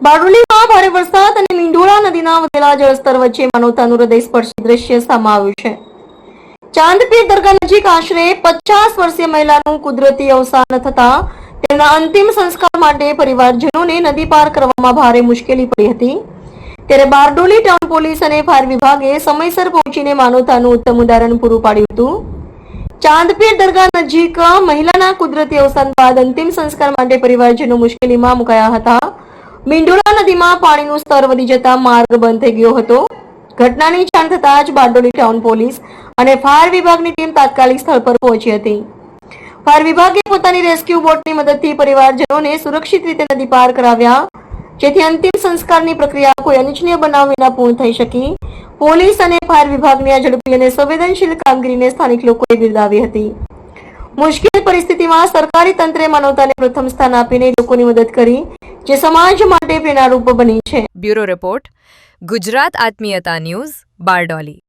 બારડોલીમાં ભારે વરસાદ અને મીંઢોળા નદીના વધેલા જળસ્તર વચ્ચે માનવતાનું હૃદયસ્પર્શી દ્રશ્ય સામે આવ્યું છે। ચાંદપીર દરગાહ નજીક આશરે 50 વર્ષીય મહિલાનું કુદરતી અવસાન થતા તેમના અંતિમ સંસ્કાર માટે પરિવારજનોને નદી પાર કરવામાં ભારે મુશ્કેલી પડી હતી। ત્યારે બારડોલી ટાઉન પોલીસ અને ફાયર વિભાગે સમયસર પહોંચીને માનવતાનું ઉત્તમ ઉદાહરણ પૂરું પાડ્યું હતું। ચાંદપીર દરગાહ નજીક મહિલાના કુદરતી અવસાન બાદ અંતિમ સંસ્કાર માટે પરિવારજનો મુશ્કેલીમાં મુકાયા હતા। મીંઢોળા નદીમાં પાણીનું સ્તર વધી જતા માર્ગ બંધ થઈ ગયો હતો। ઘટનાની જાણ થતાં જ બારડોલી ટાઉન પોલીસ અને ફાયર વિભાગની ટીમ તાત્કાલિક સ્થળ પર પહોંચી હતી। ફાયર વિભાગે પોતાની રેસ્ક્યુ બોટની મદદથી પરિવારજનોને સુરક્ષિત રીતે નદી પાર કરાવ્યા, જેથી અંતિમ સંસ્કારની પ્રક્રિયા કોઈ અનિચ્છનીય બનાવ વિના પૂર્ણ થઈ શકી। પોલીસ અને ફાયર વિભાગની આ ઝડપી અને સંવેદનશીલ કામગીરીને સ્થાનિક લોકોએ બિરદાવી હતી। મુશ્કેલ પરિસ્થિતિમાં સરકારી તંત્રે માનવતાને પ્રથમ સ્થાન આપીને લોકોની મદદ કરી, જે સમાજ માટે પ્રેરણારૂપ બની છે। બ્યુરો રિપોર્ટ, ગુજરાત આત્મીયતા ન્યૂઝ, બારડોલી।